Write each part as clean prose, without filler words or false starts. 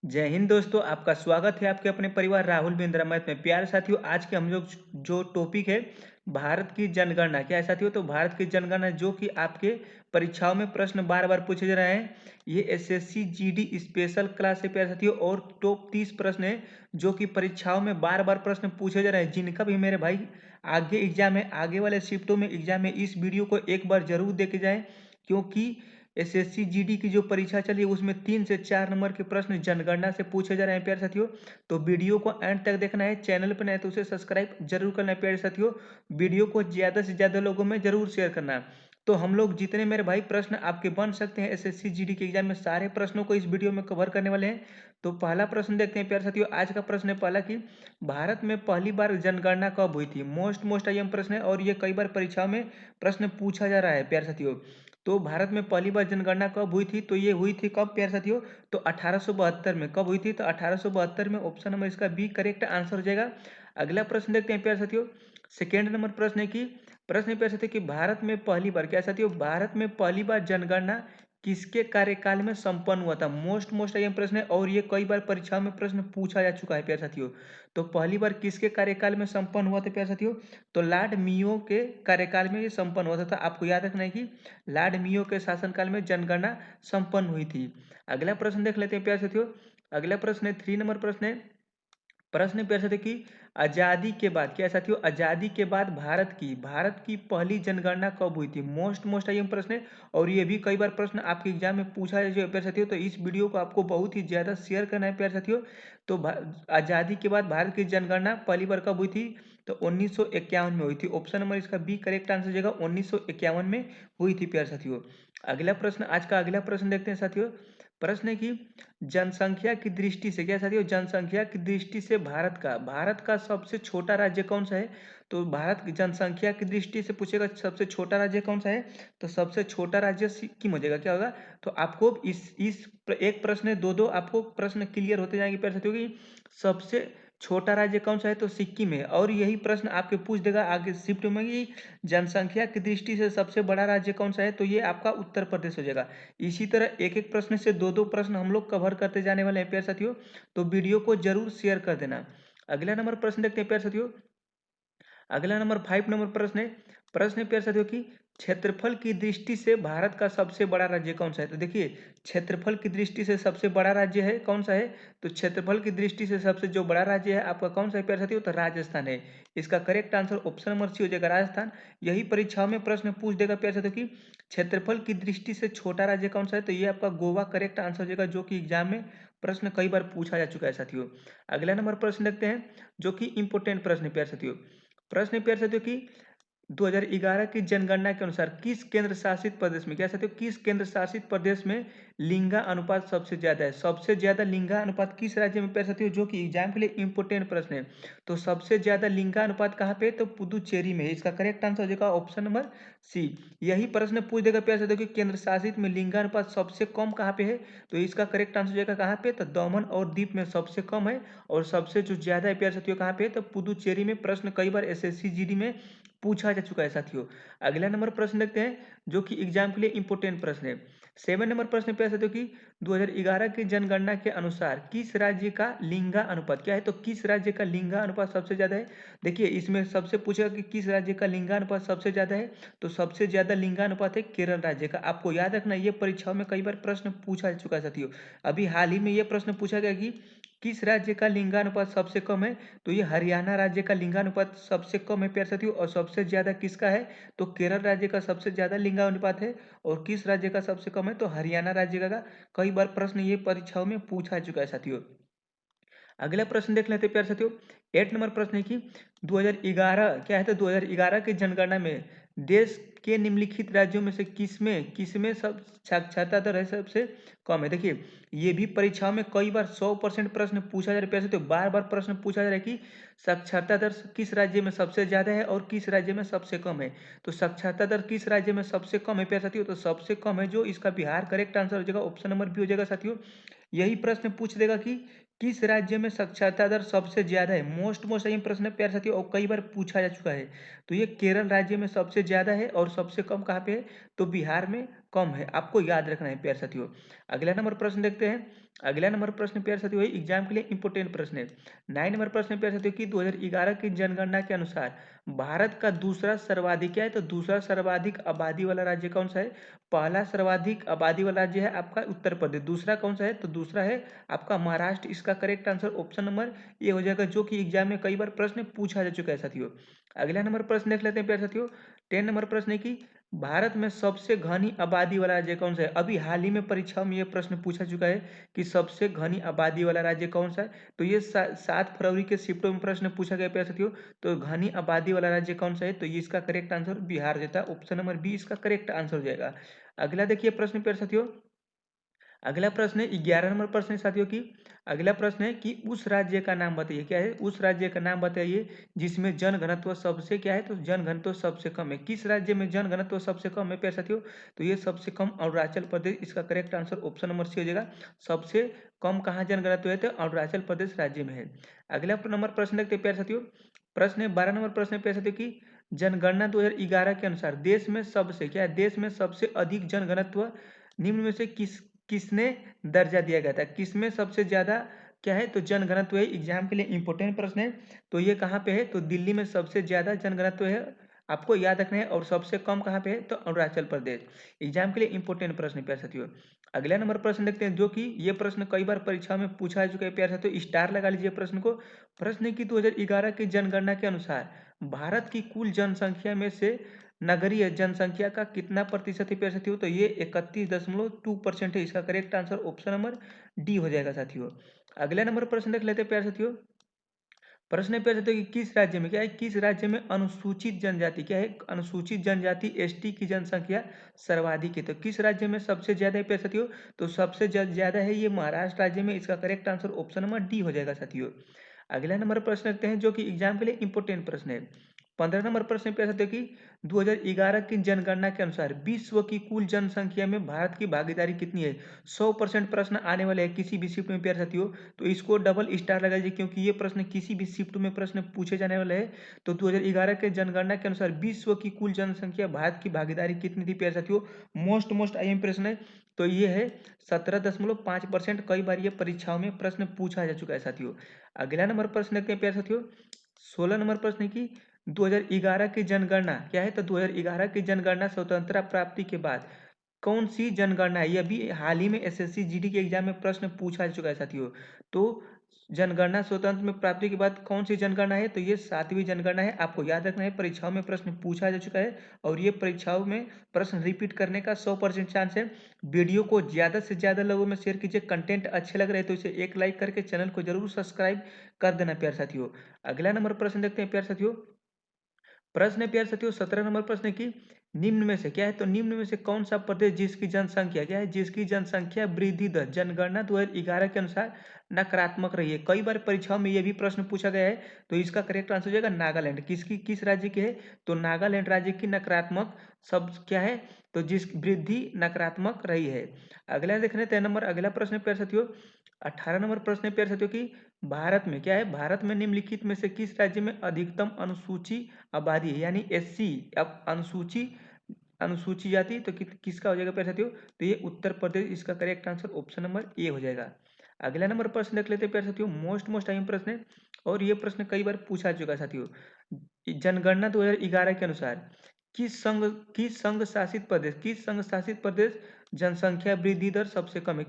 जय हिंद दोस्तों, आपका स्वागत है आपके अपने परिवार राहुल बिंद्रा मैथ में। प्यारे साथियों, आज के हम लोग जो टॉपिक है भारत की जनगणना। क्या है साथियों? तो भारत की जनगणना जो कि आपके परीक्षाओं में प्रश्न बार बार पूछे जा रहे हैं। ये एसएससी जीडी स्पेशल क्लास है प्यारे साथियों, और टॉप 30 प्रश्न है जो कि परीक्षाओं में बार बार प्रश्न पूछे जा रहे हैं। जिनका भी मेरे भाई आगे एग्जाम है, आगे वाले शिफ्टों में एग्जाम है, इस वीडियो को एक बार जरूर देखे जाए, क्योंकि एसएससी जीडी की जो परीक्षा चली है उसमें 3 से 4 नंबर के प्रश्न जनगणना से पूछे जा रहे हैं प्यारे साथियों। तो वीडियो को एंड तक देखना है। चैनल पर नए तो उसे सब्सक्राइब जरूर करना है प्यारे साथियों। वीडियो को ज़्यादा से ज़्यादा लोगों में जरूर शेयर करना है। तो हम लोग जितने मेरे भाई प्रश्न आपके बन सकते हैं एसएससी जीडी के एग्जाम में, सारे प्रश्नों को इस वीडियो में कवर करने वाले हैं। तो पहला प्रश्न देखते हैं प्यारे साथियों। आज का प्रश्न है पहला कि भारत में पहली बार जनगणना कब हुई थी? मोस्ट आईएम प्रश्न है और ये कई बार परीक्षाओं में प्रश्न पूछा जा रहा है प्यारे साथियों। तो भारत में पहली बार जनगणना कब हुई थी? तो ये हुई थी कब प्यारे साथियों? तो 1872 में। कब हुई थी? तो 1872 में। ऑप्शन नंबर इसका बी करेक्ट आंसर हो जाएगा। अगला प्रश्न देखते हैं प्यारे साथियों। सेकेंड नंबर प्रश्न है कि प्रश्न है प्यारे साथियों कि भारत में पहली बार, क्या साथियों, भारत में पहली बार जनगणना किसके कार्यकाल में संपन्न हुआ था? मोस्ट आईएम प्रश्न है और ये कई बार परीक्षाओं में प्रश्न पूछा जा चुका है प्यारे साथियों। तो पहली बार किसके कार्यकाल में संपन्न हुआ था प्यारे साथियों? तो लॉर्ड मियो के कार्यकाल में ये संपन्न हुआ था। तो आपको याद रखना है कि लॉर्ड मियो के शासनकाल में जनगणना संपन्न हुई थी। अगला प्रश्न देख लेते हैं प्यारे साथियों। अगला प्रश्न है 3 नंबर प्रश्न है। प्रश्न प्यारे साथियों कि आजादी के बाद, क्या है साथियों, आजादी के बाद भारत की पहली जनगणना कब हुई थी? मोस्ट आईएम प्रश्न है और ये भी कई बार प्रश्न आपके एग्जाम में पूछा है प्यारे साथियों। तो इस वीडियो को आपको बहुत ही ज्यादा शेयर करना है प्यारे साथियों। तो आजादी के बाद भारत की जनगणना पहली बार कब हुई थी? तो 1951 में हुई थी। ऑप्शन नंबर इसका बी करेक्ट आंसर हो जाएगा। 1951 में हुई थी प्यारे साथियों। अगला प्रश्न, आज का अगला प्रश्न देखते हैं साथियों। प्रश्न है कि जनसंख्या की दृष्टि से, क्या साथियों, जनसंख्या की दृष्टि से भारत का सबसे छोटा राज्य कौन सा है? तो भारत की जनसंख्या की दृष्टि से पूछेगा सबसे छोटा राज्य कौन सा है? तो सबसे छोटा राज्य सिक्किम हो जाएगा। क्या होगा? तो आपको एक प्रश्न है, दो आपको प्रश्न क्लियर होते जाएंगे प्यारे साथियों कि सबसे छोटा राज्य कौन सा है? तो सिक्किम है। और यही प्रश्न आपके पूछ देगा आगे शिफ्ट में कि जनसंख्या की दृष्टि से सबसे बड़ा राज्य कौन सा है? तो ये आपका उत्तर प्रदेश हो जाएगा। इसी तरह एक एक प्रश्न से दो प्रश्न हम लोग कवर करते जाने वाले हैं प्यारे साथियों। तो वीडियो को जरूर शेयर कर देना। अगला नंबर प्रश्न देखते हैं प्यारे साथियों। अगला नंबर 5 नंबर प्रश्न है प्यारे साथियों कि क्षेत्रफल की दृष्टि से भारत का सबसे बड़ा राज्य कौन सा है? तो देखिए, क्षेत्रफल की दृष्टि से सबसे बड़ा राज्य है कौन सा है? तो क्षेत्रफल की दृष्टि से सबसे जो बड़ा राज्य है आपका कौन सा है प्यारे साथियों? तो राजस्थान है। इसका correct answer option number C हो जाएगा, राजस्थान। यही परीक्षाओं में प्रश्न पूछ देगा प्यारे साथियों कि क्षेत्रफल की दृष्टि से छोटा राज्य कौन सा है? तो ये आपका गोवा करेक्ट आंसर हो जाएगा, जो कि एग्जाम में प्रश्न कई बार पूछा जा चुका है साथियों। अगला नंबर प्रश्न देखते हैं, जो कि इंपोर्टेंट प्रश्न है प्यारे साथियों। प्रश्न है प्यारे साथियों कि 2011 की जनगणना के अनुसार किस केंद्र शासित प्रदेश में, क्या साथियों, किस केंद्र शासित प्रदेश में लिंगा अनुपात सबसे ज्यादा है? सबसे ज्यादा लिंगा अनुपात किस राज्य में प्यारे साथियों? जो कि एग्जाम के लिए इंपोर्टेंट प्रश्न है। तो सबसे ज्यादा लिंगा अनुपात कहाँ पे है? तो पुदुचेरी में है। इसका करेक्ट आंसर हो जाएगा ऑप्शन नंबर सी। यही प्रश्न पूछ देगा प्यारे साथियों कि केंद्र शासित में लिंगा अनुपात सबसे कम कहाँ पे है? तो इसका करेक्ट आंसर हो जाएगा कहाँ पे? तो दमन और दीप में सबसे कम है। और सबसे जो ज्यादा है प्यारे साथियों कहाँ पे है? तो पुदुचेरी में। प्रश्न कई बार एसएससी जीडी में पूछा जा चुका है साथियों। अगला नंबर प्रश्न देखते हैं, जो कि एग्जाम के लिए इंपोर्टेंट प्रश्न है। 7 नंबर प्रश्न पे साथियों कि 2011 की जनगणना के अनुसार किस राज्य का लिंगा अनुपात, क्या है, तो किस राज्य का लिंगा अनुपात सबसे ज्यादा है? देखिए, इसमें सबसे पूछेगा कि किस राज्य का लिंगा अनुपात सबसे ज्यादा है। तो सबसे ज्यादा लिंगा अनुपात है केरल राज्य का। आपको याद रखना, ये परीक्षाओं में कई बार प्रश्न पूछा जा चुका है साथियों। अभी हाल ही में ये प्रश्न पूछा गया कि किस राज्य का लिंगानुपात सबसे कम है? तो ये हरियाणा राज्य का लिंगानुपात सबसे कम है प्यारे साथियों। और सबसे ज्यादा किसका है? तो केरल राज्य का सबसे ज्यादा लिंगानुपात है। और किस राज्य का सबसे कम है? तो हरियाणा राज्य का। कई बार प्रश्न ये परीक्षाओं में पूछा चुका है साथियों। अगला प्रश्न देख लेते हैं प्यारे साथियों। 8 नंबर प्रश्न है कि 2011, क्या है, तो 2011 की जनगणना में देश के निम्नलिखित राज्यों में से किसमें सब साक्षरता दर है सबसे कम है? देखिए, ये भी परीक्षाओं में कई बार 100% प्रश्न पूछा जा रहा है प्यारे साथियों। बार बार प्रश्न पूछा जा रहा है कि साक्षरता दर किस राज्य में सबसे ज्यादा है और किस राज्य में सबसे कम है। तो साक्षरता दर किस राज्य में सबसे कम है प्यारे साथियों? तो सबसे कम है जो इसका बिहार। करेक्ट आंसर हो जाएगा ऑप्शन नंबर बी हो जाएगा साथियों। यही प्रश्न पूछ देगा कि किस राज्य में साक्षरता दर सबसे ज्यादा है। मोस्ट अहम प्रश्न है प्यारे साथियों, और कई बार पूछा जा चुका है। तो ये केरल राज्य में सबसे ज्यादा है और सबसे कम कहाँ पे है? तो बिहार में कम है, आपको याद रखना है प्यारे साथियों। अगला नंबर प्रश्न देखते हैं। अगला नंबर प्रश्न प्यारे साथियों एग्जाम के लिए इंपोर्टेंट प्रश्न है। 9 नंबर प्रश्न प्यारे साथियों की 2011 की जनगणना के अनुसार भारत का दूसरा सर्वाधिक क्या है, तो दूसरा सर्वाधिक आबादी वाला राज्य कौन सा है। पहला सर्वाधिक आबादी वाला राज्य है आपका उत्तर प्रदेश, दूसरा कौन सा है, तो दूसरा है आपका महाराष्ट्र। इसका correct answer option number A हो जाएगा, जो कि एग्जाम में कई बार प्रश्न पूछा जा चुका है साथियों। अगला नंबर प्रश्न देख लेते हैं प्यारे साथियों। 10 नंबर प्रश्न है कि भारत में सबसे घनी आबादी वाला राज्य कौन सा है। अभी हाल ही में परीक्षाओं में यह प्रश्न पूछा चुका है कि सबसे घनी आबादी वाला राज्य कौन सा है। तो ये 7 फरवरी के शिफ्टों में प्रश्न पूछा गया प्यारे साथियों। तो घनी आबादी वाला राज्य कौन सा है, तो ये इसका करेक्ट आंसर बिहार देता है, ऑप्शन नंबर बी इसका करेक्ट आंसर हो जाएगा। अगला देखिए प्रश्न प्यारे साथियों। अगला प्रश्न है 11 नंबर प्रश्न है साथियों की। अगला प्रश्न है कि उस राज्य का नाम बताइए, क्या है, उस राज्य का नाम बताइए जिसमें जनघनत्व सबसे क्या है, तो जनघनत्व सबसे कम है। किस राज्य में जनघनत्व सबसे कम है प्यारे साथियों, तो ये सबसे कम अरुणाचल प्रदेश, इसका correct answer option number C हो जाएगा। सबसे कम कहाँ जनघनत्व है, तो अरुणाचल प्रदेश राज्य में है। अगला नंबर प्रश्न देखते हैं प्यारे साथियों। प्रश्न है 12 नंबर प्रश्न है प्यारे साथियों की जनगणना 2011 के अनुसार देश में सबसे क्या है, देश में सबसे अधिक जनघनत्व निम्न में से किसने दर्जा दिया गया था। किसमें सबसे ज्यादा क्या है, तो जनघनत्व है। एग्जाम के लिए इंपोर्टेंट प्रश्न है। तो ये कहाँ पे है, तो दिल्ली में सबसे ज्यादा जनघनत्व है, आपको याद रखना है। और सबसे कम कहाँ पे है, तो अरुणाचल प्रदेश। एग्जाम के लिए इंपोर्टेंट प्रश्न है प्यारे साथियों। अगला नंबर प्रश्न देखते हैं, जो कि ये प्रश्न कई बार परीक्षा में पूछा जा चुका है प्यारे साथियों, स्टार लगा लीजिए प्रश्न को। प्रश्न है कि 2011 की जनगणना के अनुसार भारत की कुल जनसंख्या में से नगरीय जनसंख्या का कितना प्रतिशत है प्यारे साथियों, तो ये 31.2% है। इसका correct answer option number D हो जाएगा साथियों। अगला नंबर प्रश्न देख लेते हैं प्यारे साथियों। प्रश्न है प्यारे साथियों कि किस राज्य में क्या है, किस राज्य में अनुसूचित जनजाति क्या है, अनुसूचित जनजाति एसटी की जनसंख्या सर्वाधिक है। तो किस राज्य में सबसे ज्यादा है प्यारे साथियों, तो सबसे ज्यादा है ये महाराष्ट्र राज्य में। इसका correct answer option number D हो जाएगा साथियों। अगला नंबर प्रश्न रखते हैं, जो कि एग्जाम के लिए इंपोर्टेंट प्रश्न है। 15 नंबर प्रश्न पे सकते कि 2011 की जनगणना के अनुसार विश्व की कुल जनसंख्या में भारत की भागीदारी कितनी है। 100% प्रश्न आने वाले हैं किसी भी शिफ्ट में प्यारे साथियों, तो इसको डबल स्टार लगा दीजिए, क्योंकि ये प्रश्न किसी भी शिफ्ट में प्रश्न पूछे जाने वाले हैं। तो 2011 के जनगणना के अनुसार विश्व की कुल जनसंख्या भारत की भागीदारी कितनी थी प्यारे साथियों। मोस्ट आईएम प्रश्न है। तो ये है 17.5%। कई बार ये परीक्षाओं में प्रश्न पूछा जा चुका है साथियों। अगला नंबर प्रश्न देखते हैं प्यारे साथियों। 16 नंबर प्रश्न है कि 2011 की जनगणना क्या है, तो 2011 की जनगणना स्वतंत्रता प्राप्ति के बाद कौन सी जनगणना है। ये अभी हाल ही में एसएससी जीडी के एग्जाम में प्रश्न पूछा जा चुका है साथियों। तो जनगणना स्वतंत्र में प्राप्ति के बाद कौन सी जनगणना है, तो ये 7वीं जनगणना है। आपको याद रखना है, परीक्षाओं में प्रश्न पूछा जा चुका है और ये परीक्षाओं में प्रश्न रिपीट करने का 100% चांस है। वीडियो को ज्यादा से ज्यादा लोगों में शेयर कीजिए। कंटेंट अच्छे लग रहे हैं तो इसे एक लाइक करके चैनल को जरूर सब्सक्राइब कर देना प्यारे साथियों। अगला नंबर प्रश्न देखते हैं प्यारे साथियों। प्रश्न है प्यारे साथियों 17 नंबर प्रश्न है कि निम्न में से क्या है, तो निम्न में से कौन सा प्रदेश जिसकी जनसंख्या क्या है, जिसकी जनसंख्या वृद्धि दर जनगणना 2011 के अनुसार नकारात्मक रही है। कई बार परीक्षाओं में यह भी प्रश्न पूछा गया है। तो इसका करेक्ट आंसर हो जाएगा नागालैंड। किसकी, किस राज्य की है, तो नागालैंड राज्य की नकारात्मक सब क्या है, तो जिस वृद्धि नकारात्मक रही है। अगला देख रहे हैं 3 नंबर। अगला प्रश्न है प्यारे साथियों 18 नंबर प्रश्न है प्यारे साथियों की भारत में क्या है, भारत में निम्नलिखित में से किस राज्य में अधिकतम अनुसूची आबादी है, यानी एससी। अब अनुसूची अनुसूची जाति तो किसका हो जाएगा प्यारे साथियों, तो ये उत्तर प्रदेश। इसका correct answer option number A हो जाएगा। अगला नंबर प्रश्न देख लेते हैं प्यारे साथियों। मोस्ट टाइम प्रश्न है और ये प्रश्न कई बार पूछा चुका है साथियों। जनगणना 2011 के अनुसार किस संघ शासित प्रदेश जनसंख्या वृद्धि दर सबसे कम है।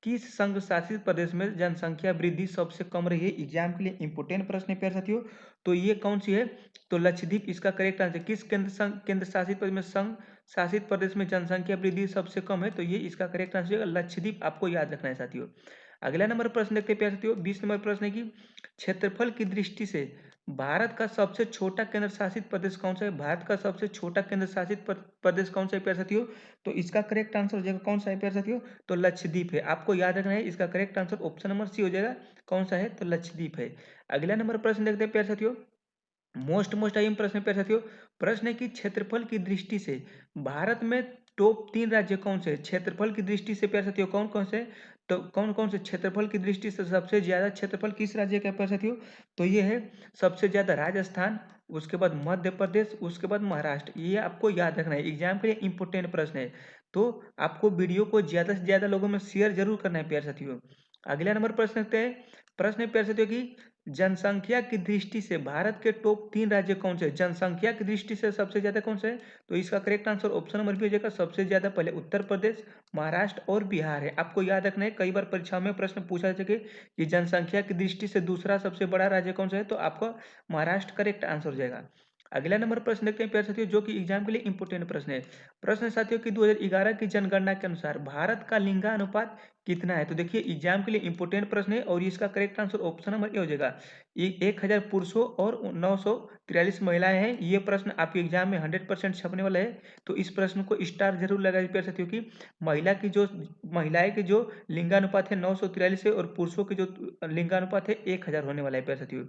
किस संघ शासित प्रदेश में जनसंख्या वृद्धि सबसे कम रही है। एग्जाम के लिए इंपोर्टेंट प्रश्न है प्यारे साथियों। तो ये कौन सी है, तो लक्षद्वीप। इसका करेक्ट आंसर किस केंद्र शासित प्रदेश में संघ शासित प्रदेश में जनसंख्या वृद्धि सबसे कम है, तो ये इसका करेक्ट आंसर लक्षद्वीप। आपको याद रखना है साथियों। अगला नंबर प्रश्न देखते हैं प्यारे साथियों। 20 नंबर प्रश्न है कि क्षेत्रफल की दृष्टि से भारत का सबसे छोटा केंद्र शासित प्रदेश कौन सा है। भारत का सबसे छोटा केंद्र शासित प्रदेश कौन सा है प्यारे साथियों, तो इसका करेक्ट आंसर हो जाएगा कौन सा है प्यारे साथियों, तो लक्षद्वीप है। आपको याद रखना है, इसका correct answer option number C हो जाएगा। कौन सा है, तो लक्षद्वीप है। अगला नंबर प्रश्न देखते हैं प्यारे साथियों। मोस्ट टाइम प्रश्न प्यारे साथियों। प्रश्न है कि क्षेत्रफल की दृष्टि से भारत में टॉप 3 राज्य कौन से हैं? क्षेत्रफल की दृष्टि से प्यारे साथियों कौन कौन से, तो कौन कौन से क्षेत्रफल की दृष्टि से सबसे ज्यादा क्षेत्रफल किस राज्य का है प्यारे साथियों, तो ये है सबसे ज्यादा राजस्थान, उसके बाद मध्य प्रदेश, उसके बाद महाराष्ट्र। ये आपको याद रखना है, एग्जाम के लिए इंपोर्टेंट प्रश्न है। तो आपको वीडियो को ज़्यादा से ज़्यादा लोगों में शेयर जरूर करना है प्यारे साथियों। अगला नंबर प्रश्न रखते हैं। प्रश्न है प्यारे साथियों की जनसंख्या की दृष्टि से भारत के टॉप 3 राज्य कौन से हैं? जनसंख्या की दृष्टि से सबसे ज़्यादा कौन से है? तो इसका correct answer option number B हो जाएगा। सबसे ज़्यादा पहले उत्तर प्रदेश, महाराष्ट्र और बिहार है। आपको याद रखना है, कई बार परीक्षाओं में प्रश्न पूछा जा सके कि जनसंख्या की दृष्टि से दूसरा सबसे बड़ा राज्य कौन सा है, तो आपका महाराष्ट्र करेक्ट आंसर हो जाएगा। अगला नंबर प्रश्न देखते हैं प्यारे साथियों, जो कि एग्जाम के लिए इंपोर्टेंट प्रश्न है। प्रश्न है साथियों कि 2011 की जनगणना के अनुसार भारत का लिंगानुपात कितना है? तो देखिए एग्जाम के लिए इंपोर्टेंट प्रश्न है और इसका correct answer option number A हो जाएगा। 1000 पुरुषों और 943 महिलाएं हैं। ये प्रश्न आपके एग्जाम में 100% छपने वाला है। तो इस प्रश्न को स्टार जरूर लगाइए प्यारे साथियों की महिलाएं की जो लिंगानुपात है 943 है और पुरुषों की जो लिंगानुपात है 1000 होने वाला है प्यारे साथियों।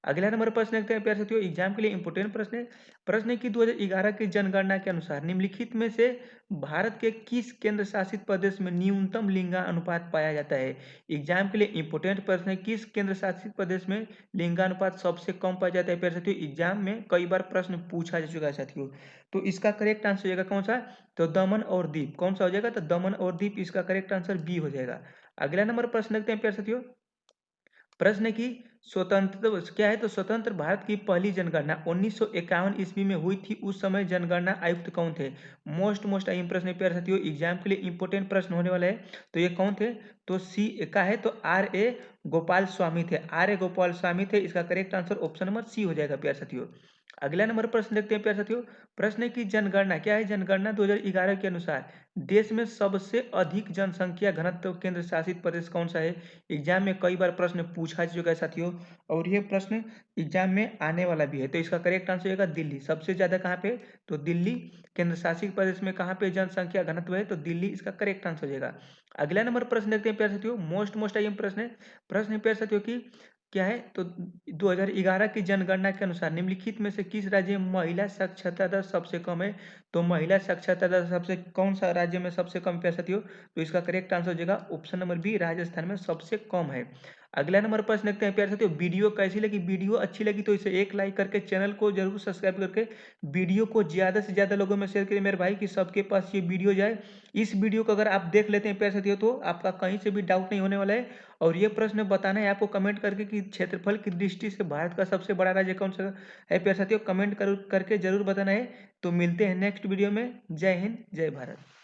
अगला नंबर प्रश्न देखते हैं प्यारे साथियों, एग्जाम के लिए इंपोर्टेंट प्रश्न है। प्रश्न है कि 2011 की जनगणना के अनुसार निम्नलिखित में से भारत के किस केंद्र शासित प्रदेश में न्यूनतम लिंगानुपात पाया जाता है? एग्जाम के लिए इंपोर्टेंट प्रश्न है, किस केंद्र शासित प्रदेश में लिंगानुपात सबसे कम पाया जाता है प्यारे साथियों? एग्जाम में कई बार प्रश्न पूछा जा चुका है साथियों। तो इसका करेक्ट आंसर हो जाएगा कौन सा? तो दमन और दीप। कौन सा हो जाएगा? तो दमन और दीप, इसका करेक्ट आंसर बी हो जाएगा। अगला नंबर प्रश्न देखते हैं प्यारे साथियों। प्रश्न की स्वतंत्र क्या है? तो स्वतंत्र भारत की पहली जनगणना 1951 ईस्वी में हुई थी। उस समय जनगणना आयुक्त कौन थे? मोस्ट टाइम प्रश्न है प्यारे साथियों, एग्जाम के लिए इंपोर्टेंट प्रश्न होने वाला है। तो ये कौन थे? तो सी का है तो आर ए गोपाल स्वामी थे। आर ए गोपाल स्वामी थे, इसका correct answer option number C हो जाएगा प्यारे साथियों। अगला नंबर प्रश्न देखते हैं प्यारे साथियों। प्रश्न है कि जनगणना क्या है? जनगणना 2011 के अनुसार देश में सबसे अधिक जनसंख्या घनत्व केंद्र शासित प्रदेश कौन सा है? एग्जाम में कई बार प्रश्न पूछा जा चुका है साथियों और ये प्रश्न एग्जाम में आने वाला भी है। तो इसका करेक्ट आंसर होगा दिल्ली। सबसे ज्यादा कहाँ पे? तो दिल्ली केंद्र शासित प्रदेश में कहाँ पे जनसंख्या घनत्व है? तो दिल्ली इसका करेक्ट आंसर हो जाएगा। अगला नंबर प्रश्न देखते हैं प्यारे साथियों, मोस्ट अहम प्रश्न है। प्रश्न है प्यारे साथियों की क्या है? तो 2011 की जनगणना के अनुसार निम्नलिखित में से किस राज्य में महिला साक्षरता दर सबसे कम है? तो महिला साक्षरता दर सबसे कौन सा राज्य में सबसे कम प्यारे साथियों? तो इसका करेक्ट आंसर हो जाएगा ऑप्शन नंबर बी, राजस्थान में सबसे कम है। अगला नंबर प्रश्न देखते हैं प्यारे साथियों, वीडियो कैसी लगी? वीडियो अच्छी लगी तो इसे एक लाइक करके चैनल को जरूर सब्सक्राइब करके वीडियो को ज्यादा से ज्यादा लोगों में शेयर करिए मेरे भाई, कि सबके पास ये वीडियो जाए। इस वीडियो को अगर आप देख लेते हैं प्यारे साथियों तो आपका कहीं से भी डाउट नहीं होने वाला है। और ये प्रश्न बताना है आपको कमेंट करके कि क्षेत्रफल की दृष्टि से भारत का सबसे बड़ा राज्य कौन सा है प्यारे साथियों, कमेंट करके जरूर बताना है। तो मिलते हैं नेक्स्ट वीडियो में। जय हिंद, जय भारत।